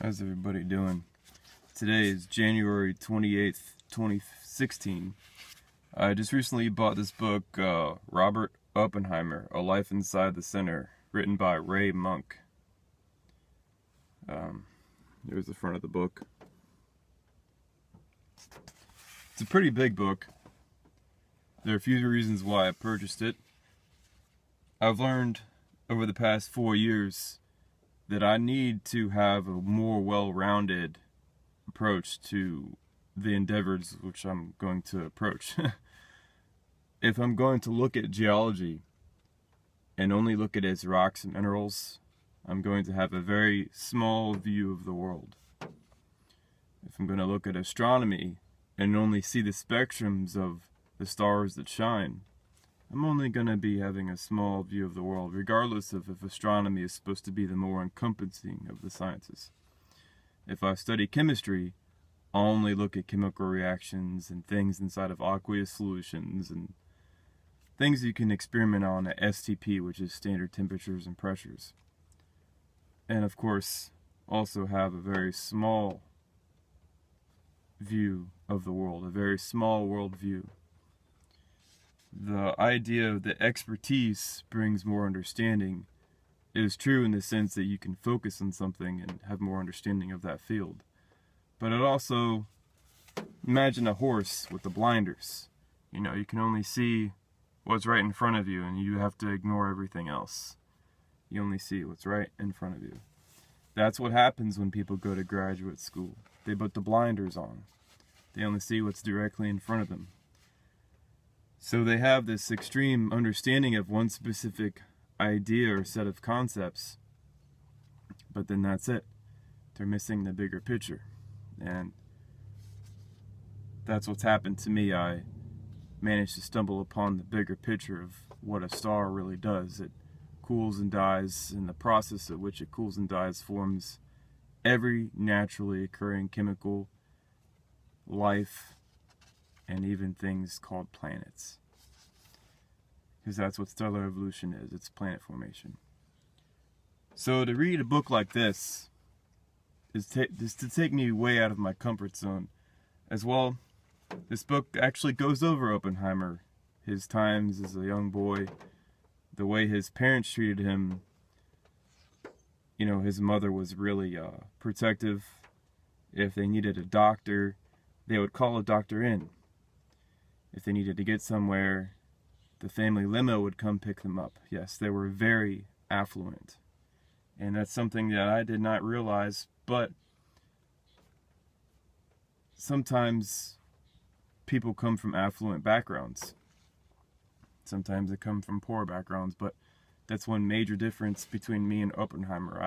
How's everybody doing? Today is January 28th, 2016. I just recently bought this book, Robert Oppenheimer, A Life Inside the Center, written by Ray Monk. There's the front of the book. It's a pretty big book. There are a few reasons why I purchased it. I've learned over the past 4 years that I need to have a more well-rounded approach to the endeavors which I'm going to approach. If I'm going to look at geology and only look at its rocks and minerals, I'm going to have a very small view of the world. If I'm going to look at astronomy and only see the spectrums of the stars that shine, I'm only going to be having a small view of the world, regardless of if astronomy is supposed to be the more encompassing of the sciences. If I study chemistry, I'll only look at chemical reactions and things inside of aqueous solutions and things you can experiment on at STP, which is standard temperatures and pressures. And of course, also have a very small view of the world, a very small world view. The idea that expertise brings more understanding is true in the sense that you can focus on something and have more understanding of that field. But it also, imagine a horse with the blinders. You know, you can only see what's right in front of you and you have to ignore everything else. You only see what's right in front of you. That's what happens when people go to graduate school. They put the blinders on. They only see what's directly in front of them. So they have this extreme understanding of one specific idea or set of concepts, but then that's it. They're missing the bigger picture. And that's what's happened to me. I managed to stumble upon the bigger picture of what a star really does. It cools and dies, and the process at which it cools and dies forms every naturally occurring chemical, life, and even things called planets. Because that's what stellar evolution is. It's planet formation. So to read a book like this is to take me way out of my comfort zone. As well, this book actually goes over Oppenheimer, his times as a young boy, the way his parents treated him. You know, his mother was really protective. If they needed a doctor, they would call a doctor in. If they needed to get somewhere, the family limo would come pick them up. Yes, they were very affluent. And that's something that I did not realize, but sometimes people come from affluent backgrounds. Sometimes they come from poor backgrounds, but that's one major difference between me and Oppenheimer.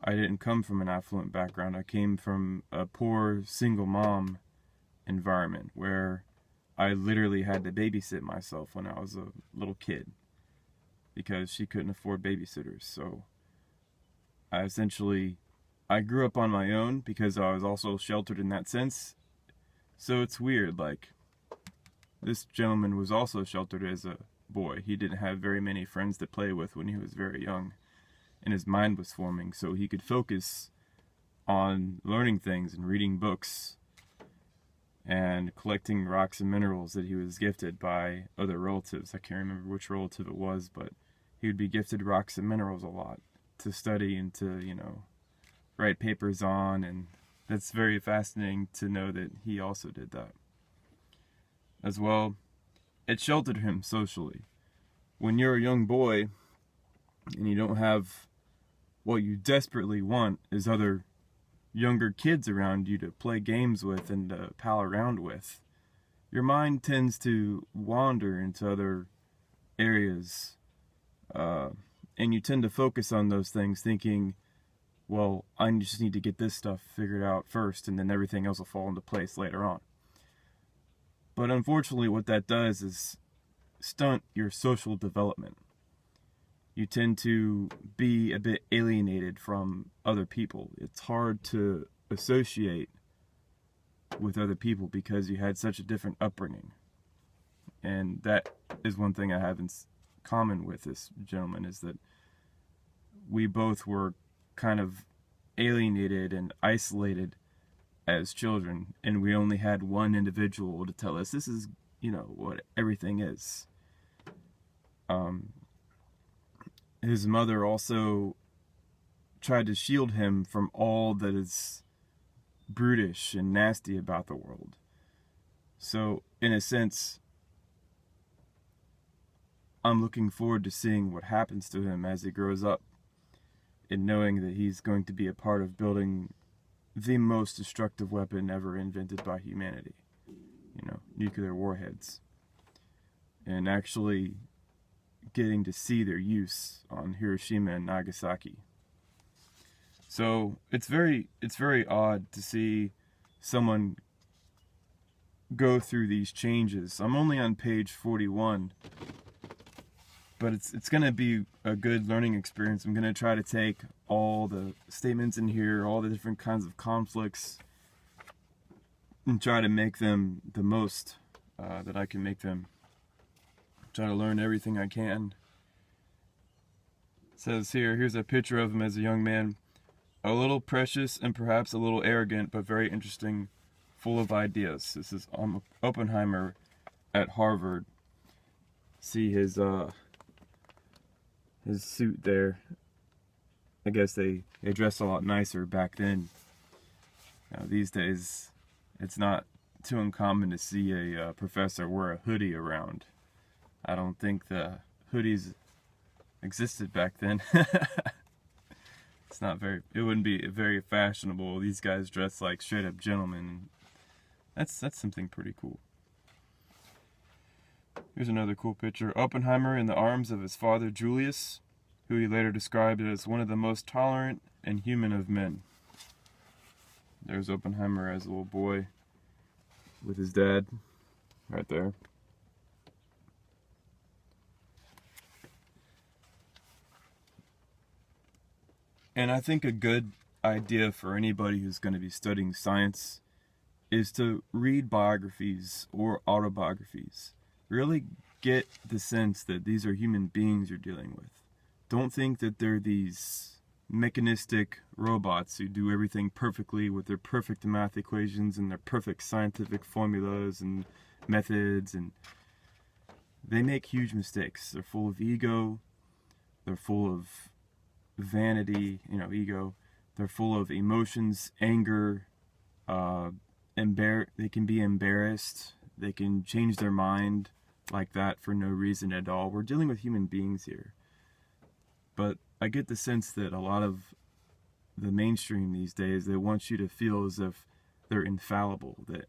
I didn't come from an affluent background. I came from a poor single mom environment where I literally had to babysit myself when I was a little kid because she couldn't afford babysitters. So I grew up on my own because I was also sheltered in that sense. So it's weird, like, this gentleman was also sheltered as a boy. He didn't have very many friends to play with when he was very young, and his mind was forming, so he could focus on learning things and reading books and collecting rocks and minerals that he was gifted by other relatives. I can't remember which relative it was, but he would be gifted rocks and minerals a lot to study and to, you know, write papers on, and that's very fascinating to know that he also did that. As well, it sheltered him socially. When you're a young boy and you don't have what you desperately want is other younger kids around you to play games with and to pal around with, your mind tends to wander into other areas, and you tend to focus on those things thinking, well, I just need to get this stuff figured out first and then everything else will fall into place later on. But unfortunately what that does is stunt your social development. You tend to be a bit alienated from other people. It's hard to associate with other people because you had such a different upbringing. And that is one thing I have in common with this gentleman, is that we both were kind of alienated and isolated as children, and we only had one individual to tell us this is, what everything is. His mother also tried to shield him from all that is brutish and nasty about the world. So, in a sense, I'm looking forward to seeing what happens to him as he grows up, and knowing that he's going to be a part of building the most destructive weapon ever invented by humanity. Nuclear warheads. And actually getting to see their use on Hiroshima and Nagasaki. So it's very odd to see someone go through these changes. I'm only on page 41, but it's going to be a good learning experience. I'm going to try to take all the statements in here, all the different kinds of conflicts, and try to make them the most that I can make them. Try to learn everything I can. It says here's a picture of him as a young man. A little precious and perhaps a little arrogant, but very interesting, full of ideas. This is Oppenheimer at Harvard. See his suit there. I guess they dressed a lot nicer back then. These days, it's not too uncommon to see a professor wear a hoodie around. I don't think the hoodies existed back then. It wouldn't be very fashionable. These guys dress like straight up gentlemen. That's something pretty cool. Here's another cool picture. Oppenheimer in the arms of his father Julius, who he later described as one of the most tolerant and human of men. There's Oppenheimer as a little boy with his dad right there. And I think a good idea for anybody who's going to be studying science is to read biographies or autobiographies. Really get the sense that these are human beings you're dealing with. Don't think that they're these mechanistic robots who do everything perfectly with their perfect math equations and their perfect scientific formulas and methods. And they make huge mistakes. They're full of ego. They're full of vanity, ego. They're full of emotions, anger, they can be embarrassed. They can change their mind like that for no reason at all. We're dealing with human beings here. But I get the sense that a lot of the mainstream these days, they want you to feel as if they're infallible, that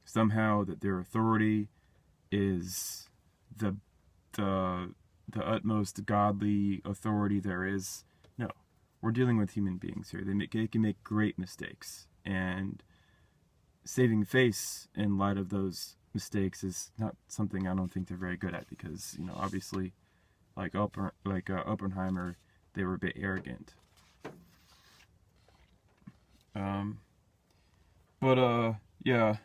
somehow that their authority is the utmost godly authority there is. No, we're dealing with human beings here. They can make great mistakes, and saving face in light of those mistakes is not something I don't think they're very good at, because obviously, like Oppenheimer, they were a bit arrogant. Yeah,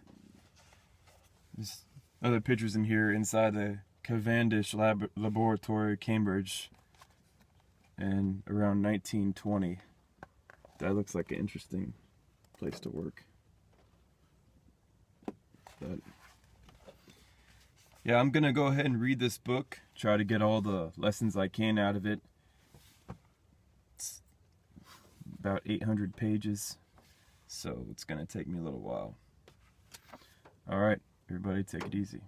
there's other pictures in here inside the Cavendish Laboratory, Cambridge, and around 1920. That looks like an interesting place to work. But yeah, I'm gonna go ahead and read this book, try to get all the lessons I can out of it. It's about 800 pages, so it's gonna take me a little while. Alright, everybody, take it easy.